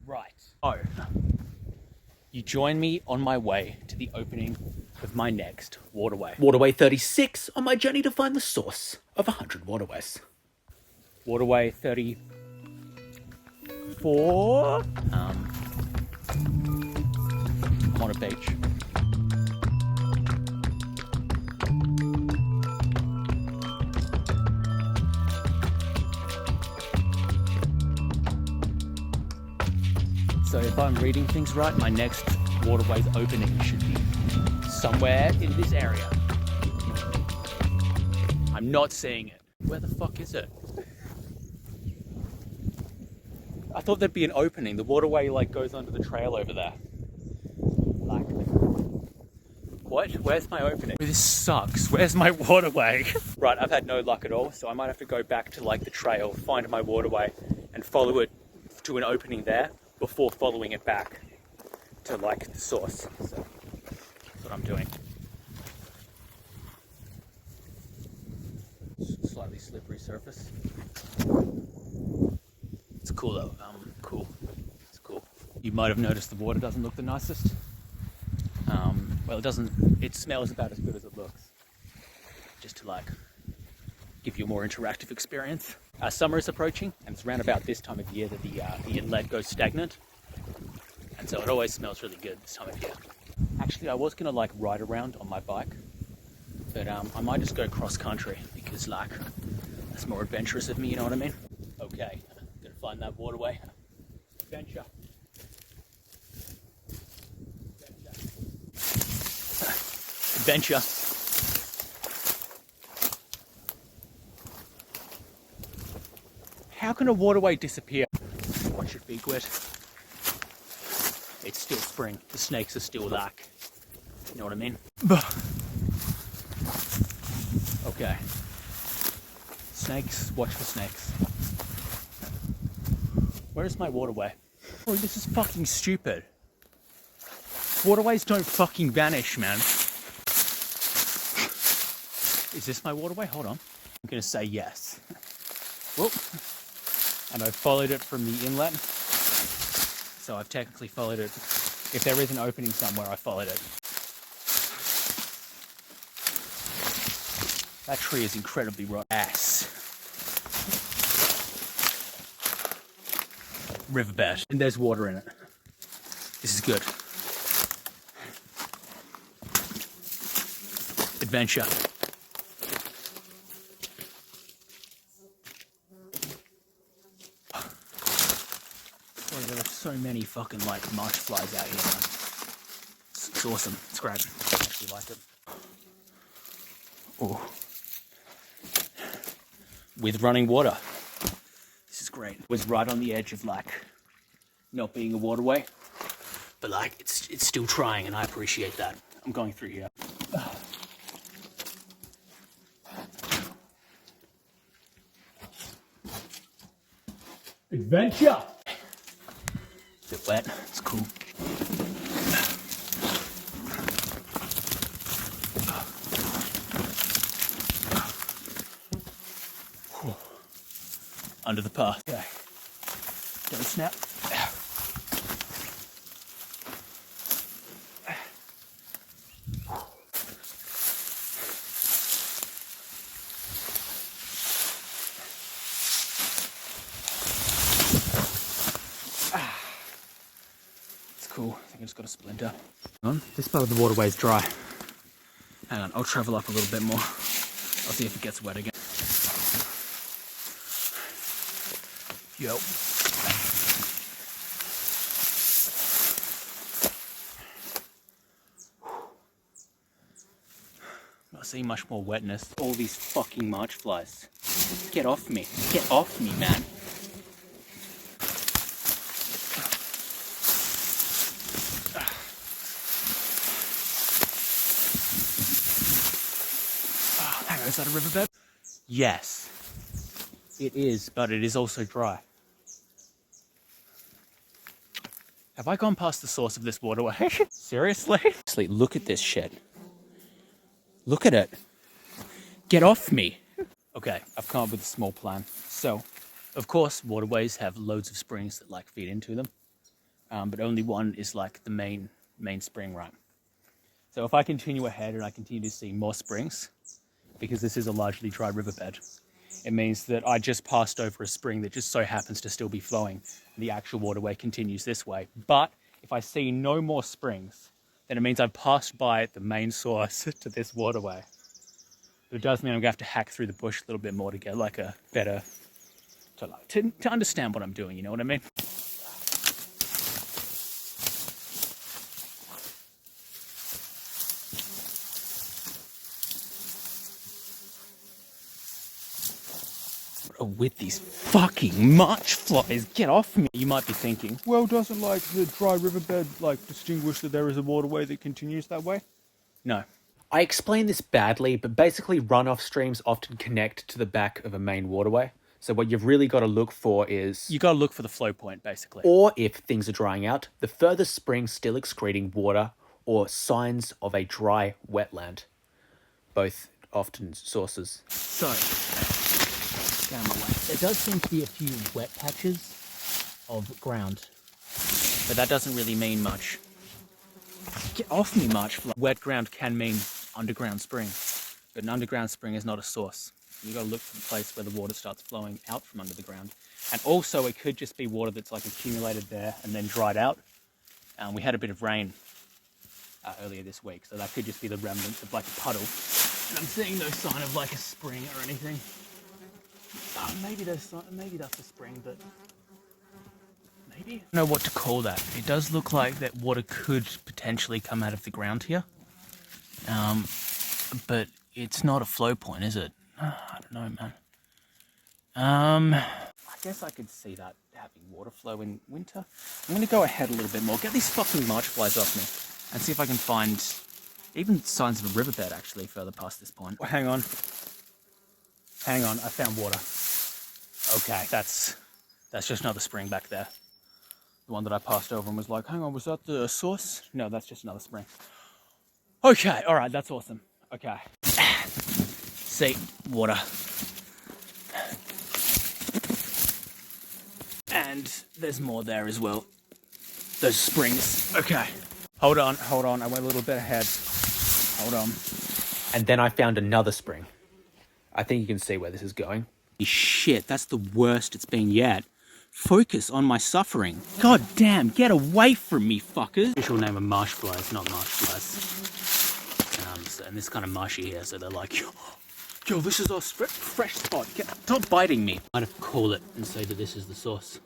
Right. Oh, you join me on my way to the opening of my next waterway. Waterway 36 on my journey to find the source of 100 waterways. Waterway 34. I'm on a beach. So if I'm reading things right, my next waterway's opening should be somewhere in this area. I'm not seeing it. Where the fuck is it? I thought there'd be an opening. The waterway like goes under the trail over there. Like, what? Where's my opening? This sucks. Where's my waterway? Right, I've had no luck at all, so I might have to go back to like the trail, find my waterway, and follow it to an opening there before following it back to like the source. So that's what I'm doing. Slightly slippery surface. It's cool though. Cool. It's cool. You might have noticed the water doesn't look the nicest. Well, it doesn't. It smells about as good as it looks. Just to like give you a more interactive experience. Summer is approaching, and it's around about this time of year that the inlet goes stagnant, and so it always smells really good this time of year. Actually, I was gonna like ride around on my bike, but I might just go cross country because like that's more adventurous of me. You know what I mean? Okay, gonna find that waterway. Adventure. Adventure. How can a waterway disappear? Watch it be, Gwyd. It's still spring. The snakes are still like, you know what I mean? Okay. Snakes, watch for snakes. Where's my waterway? Oh, this is fucking stupid. Waterways don't fucking vanish, man. Is this my waterway? Hold on. I'm gonna say yes. Whoop. And I followed it from the inlet. So I've technically followed it. If there is an opening somewhere, I followed it. That tree is incredibly rotten. Ass. Riverbed. And there's water in it. This is good. Adventure. Oh, there are so many fucking like marsh flies out here, man. It's awesome. It's great. I actually like it. Oh. With running water. This is great. It was right on the edge of like not being a waterway, but like it's still trying, and I appreciate that. I'm going through here. Adventure. Bit wet. It's cool. Under the path. Okay. Don't snap. It's cool. I think I just got a splinter. This part of the waterway is dry. Hang on, I'll travel up a little bit more. I'll see if it gets wet again. Yo. Not seeing much more wetness. All these fucking march flies. Get off me. Get off me, man. Oh, hang on, is that a riverbed? Yes. It is, but it is also dry. Have I gone past the source of this waterway? Seriously? Seriously, look at this shit. Look at it. Get off me. Okay, I've come up with a small plan. So, of course, waterways have loads of springs that like feed into them. but only one is like the main spring, right? So if I continue ahead and I continue to see more springs, because this is a largely dry riverbed, it means that I just passed over a spring that just so happens to still be flowing, and the actual waterway continues this way. But if I see no more springs, then it means I've passed by the main source to this waterway. But it does mean I'm going to have to hack through the bush a little bit more to get like a better, to understand what I'm doing, you know what I mean? With these fucking march flies, get off me. You might be thinking, well, doesn't like the dry riverbed like distinguish that there is a waterway that continues that way? No. I explained this badly, but basically runoff streams often connect to the back of a main waterway. So what you've really got to look for is... You got to look for the flow point, basically. Or if things are drying out, the furthest spring still excreting water or signs of a dry wetland. Both often sources. So, down my way. There does seem to be a few wet patches of ground, but that doesn't really mean much. Get off me, Marchfly. Wet ground can mean underground spring, but an underground spring is not a source. You got to look for the place where the water starts flowing out from under the ground. And also it could just be water that's like accumulated there and then dried out. We had a bit of rain earlier this week, so that could just be the remnants of like a puddle. And I'm seeing no sign of like a spring or anything. Maybe that's a spring, but maybe? I don't know what to call that. It does look like that water could potentially come out of the ground here. But it's not a flow point, is it? I don't know, man. I guess I could see that having water flow in winter. I'm going to go ahead a little bit more, get these fucking march flies off me, and see if I can find even signs of a riverbed actually further past this point. Hang on, I found water. Okay, that's just another spring back there. The one that I passed over and was like, hang on, was that the source? No, that's just another spring. Okay, all right, that's awesome. Okay. See, water. And there's more there as well. Those springs. Okay. Hold on. I went a little bit ahead. Hold on. And then I found another spring. I think you can see where this is going. Shit, that's the worst it's been yet. Focus on my suffering. God damn, get away from me, fuckers. Official name of marsh flies, not marsh flies. And this kind of marshy here, so they're like, yo, this is our fresh spot. Stop biting me. I'd have to call it and say that this is the source.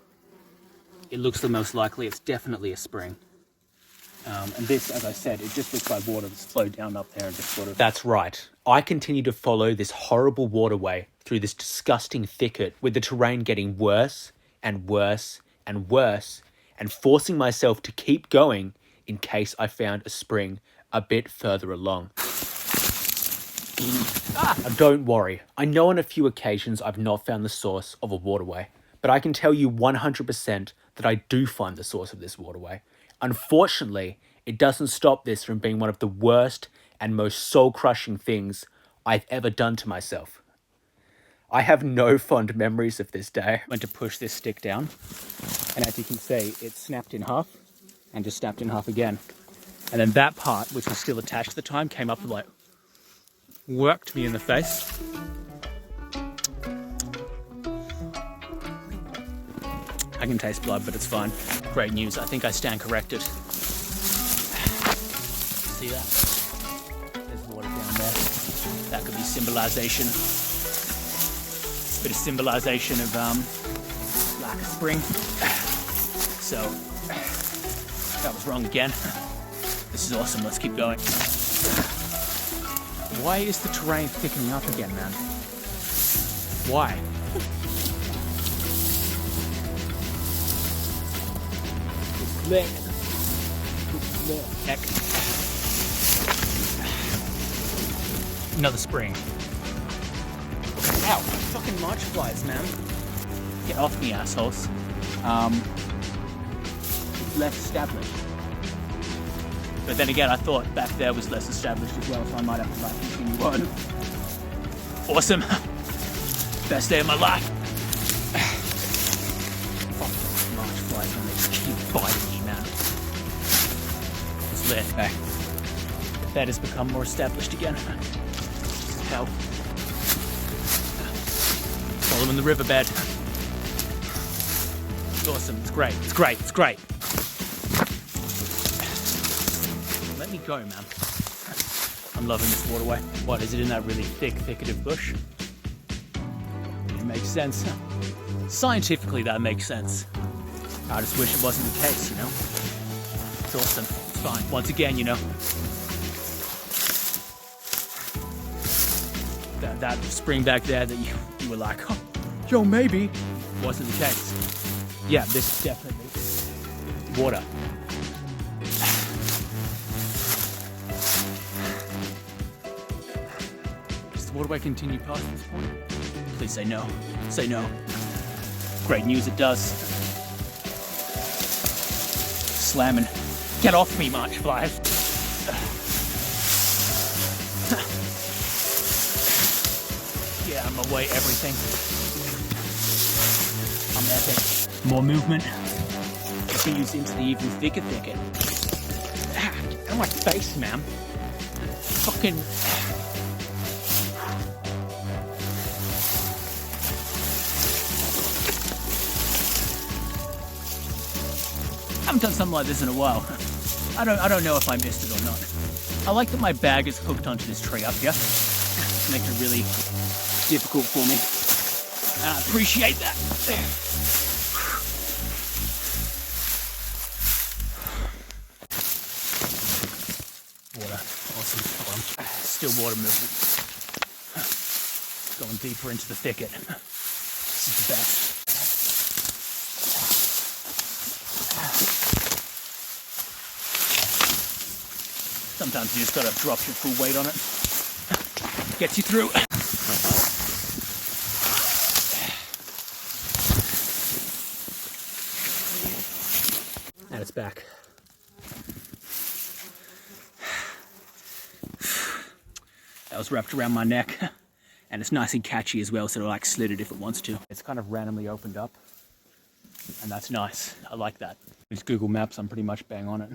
It looks the most likely. It's definitely a spring. And this, as I said, it just looks like water that's flowed down up there and just sort of... That's right. I continue to follow this horrible waterway through this disgusting thicket, with the terrain getting worse and worse and worse, and forcing myself to keep going in case I found a spring a bit further along. Don't worry, I know on a few occasions I've not found the source of a waterway, but I can tell you 100% that I do find the source of this waterway. Unfortunately, it doesn't stop this from being one of the worst and most soul-crushing things I've ever done to myself. I have no fond memories of this day. I went to push this stick down, and as you can see, it snapped in half and just snapped in half again. And then that part, which was still attached at the time, came up and like worked me in the face. I can taste blood, but it's fine. Great news. I think I stand corrected. See that? There's water down there. That could be symbolization. It's a bit of symbolization of lack of spring. So that was wrong again. This is awesome. Let's keep going. Why is the terrain thickening up again, man? Why? Heck. Another spring. Ow, fucking march flies, man. Get off me, assholes. It's less established. But then again, I thought back there was less established as well, so I might have to like continue on. Awesome. Best day of my life. Fuck march flies, man. They just keep biting me, man. clear. Okay. The bed has become more established again. How? Following the riverbed. It's awesome. It's great. It's great. It's great. Let me go, man. I'm loving this waterway. What, is it in that really thick thicket of bush? It makes sense. Scientifically, that makes sense. I just wish it wasn't the case, you know? It's awesome. It's fine. Once again, you know, that spring back there that you were like, oh, yo, maybe, wasn't the case. Yeah, this is definitely water. Does the waterway continue past this point? Please say no. Say no. Great news, it does. Slamming. Get off me, March flies. Yeah, I'm away everything. I'm epic. More movement. Continues into the even thicker thicket. Get out of my face, man. Fucking. I haven't done something like this in a while. I don't know if I missed it or not. I like that my bag is hooked onto this tree up here. It makes it really difficult for me. And I appreciate that. Water. Awesome. Hold on. Still water movement. Going deeper into the thicket. This is the best. Sometimes you just gotta drop your full weight on it. Gets you through. And it's back. That was wrapped around my neck. And it's nice and catchy as well, so it'll like slit it if it wants to. It's kind of randomly opened up. And that's nice. I like that. With Google Maps, I'm pretty much bang on it.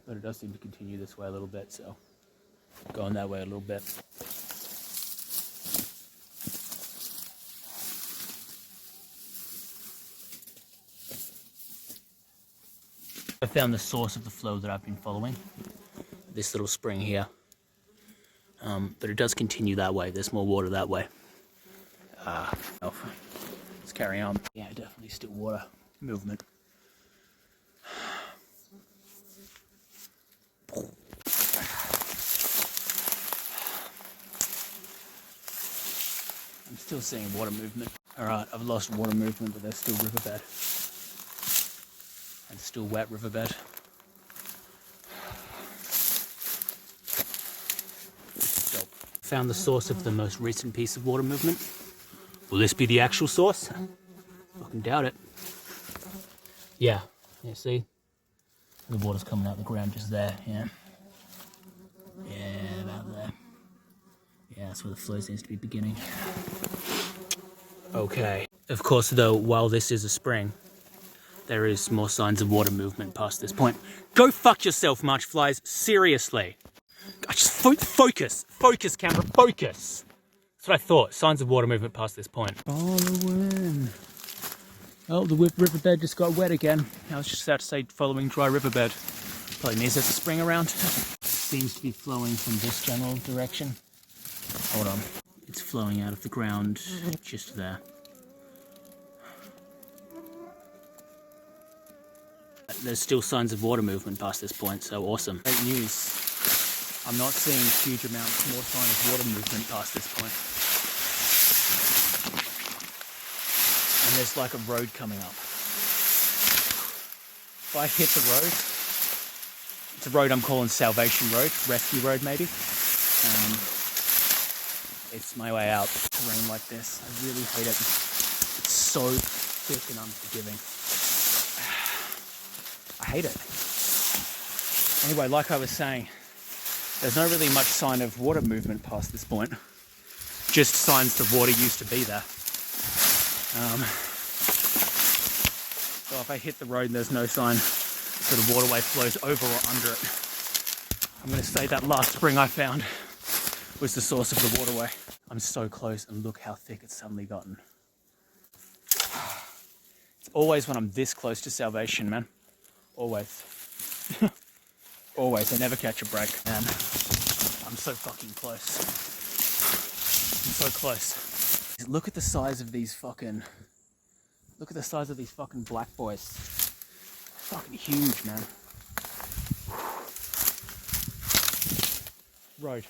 But it does seem to continue this way a little bit, so going that way a little bit. I found the source of the flow that I've been following, this little spring here. But it does continue that way. There's more water that way. Let's carry on. Yeah, definitely still water movement. I'm still seeing water movement. Alright, I've lost water movement, but there's still riverbed. And still wet riverbed. So, found the source of the most recent piece of water movement. Will this be the actual source? Fucking doubt it. Yeah, see? The water's coming out of the ground just there, yeah. Yeah, about there. Yeah, that's where the flow seems to be beginning. Okay. Of course, though, while this is a spring, there is more signs of water movement past this point. Go fuck yourself, March flies. Seriously. Just focus. Focus, camera. Focus. That's what I thought. Signs of water movement past this point. Following. Oh, the riverbed just got wet again. I was just about to say following dry riverbed. Probably means there's a spring around. Seems to be flowing from this general direction. Hold on. It's flowing out of the ground just there. There's still signs of water movement past this point, so awesome. Great news. I'm not seeing huge amounts more sign of water movement past this point. And there's like a road coming up. If I hit the road, it's a road I'm calling Salvation Road, Rescue Road maybe. It's my way out. Terrain like this, I really hate it. It's so thick and unforgiving. I hate it. Anyway, like I was saying, there's not really much sign of water movement past this point. Just signs the water used to be there. So if I hit the road and there's no sign so the waterway flows over or under it. I'm going to say that last spring I found was the source of the waterway. I'm so close, and look how thick it's suddenly gotten. It's always when I'm this close to salvation, man. Always. Always. I never catch a break, man. I'm so fucking close. I'm so close. Look at the size of these fucking... Look at the size of these fucking black boys. Fucking huge, man. Road.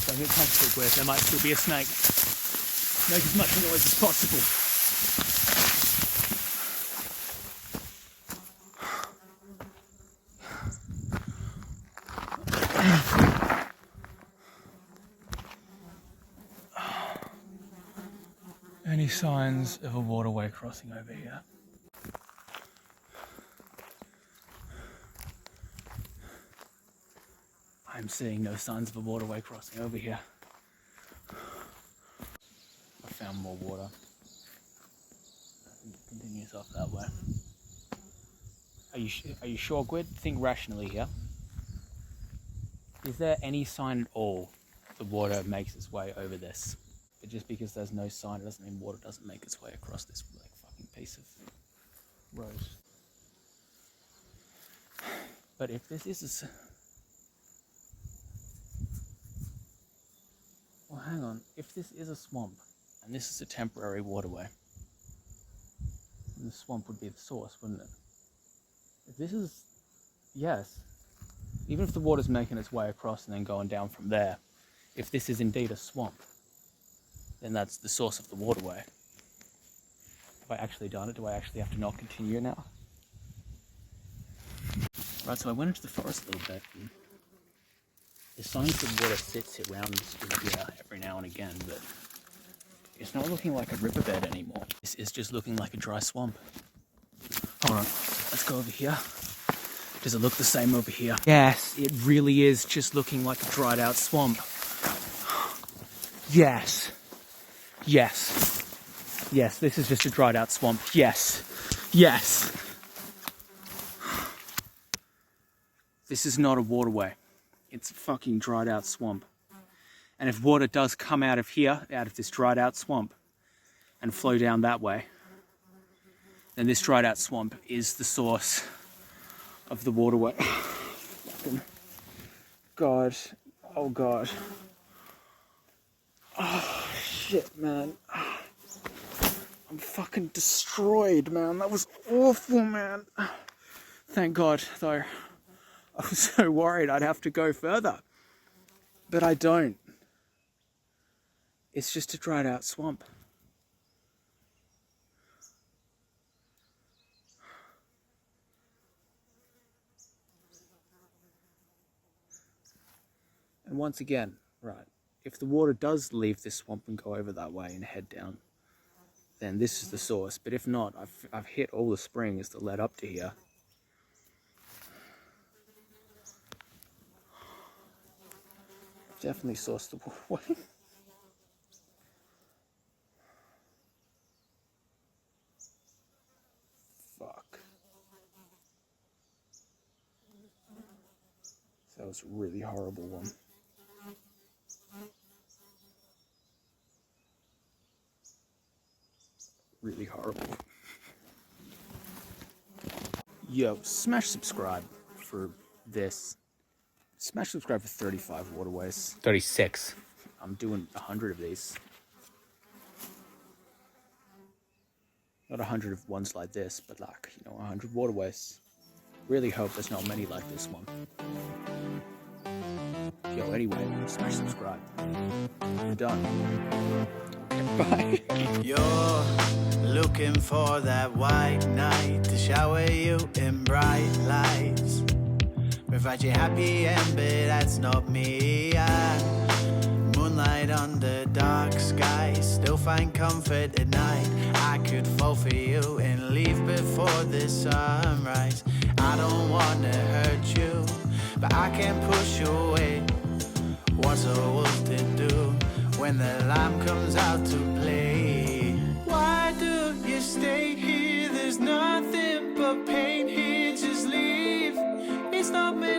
Don't get comfortable with. There might still be a snake. Make as much noise as possible. Any signs of a waterway crossing over here? I'm seeing no signs of a waterway crossing over here. I found more water. I think it continues off that way. Are you sure, Gwyd? Think rationally here. Is there any sign at all the water makes its way over this? But just because there's no sign, it doesn't mean water doesn't make its way across this like fucking piece of road. But if this is well, hang on. If this is a swamp and this is a temporary waterway, then the swamp would be the source, wouldn't it? If this is, yes, even if the water's making its way across and then going down from there, if this is indeed a swamp, then that's the source of the waterway. Have I actually done it? Do I actually have to not continue now? Right, so I went into the forest a little bit. And there's signs that water sits around here every now and again, but it's not looking like a riverbed anymore. This is just looking like a dry swamp. Hold on, let's go over here. Does it look the same over here? Yes, it really is just looking like a dried out swamp. Yes. Yes. Yes, this is just a dried out swamp. Yes. Yes. This is not a waterway. It's a fucking dried out swamp. And if water does come out of here, out of this dried out swamp, and flow down that way, then this dried out swamp is the source of the waterway. Fucking God. Oh God. Oh shit, man. I'm fucking destroyed, man. That was awful, man. Thank God, though. I was so worried I'd have to go further. But I don't. It's just a dried out swamp. And once again, right, if the water does leave this swamp and go over that way and head down, then this is the source. But if not, I've hit all the springs that led up to here. I've definitely sourced the waterway. Fuck. That was a really horrible one. Really horrible. Yo, smash subscribe for this. Smash subscribe for 35 waterways. 36. I'm doing 100 of these. Not 100 of ones like this, but like, 100 waterways. Really hope there's not many like this one. Yo, anyway, smash subscribe. We're done. Bye. You're looking for that white night to shower you in bright lights. Provide you happy end, but that's not me. Moonlight under dark skies, still find comfort at night. I could fall for you and leave before the sunrise. I don't wanna hurt you, but I can't push you away. What's a wolf to do when the lamb comes out to play? Why do you stay here? There's nothing but pain here, just leave. not me.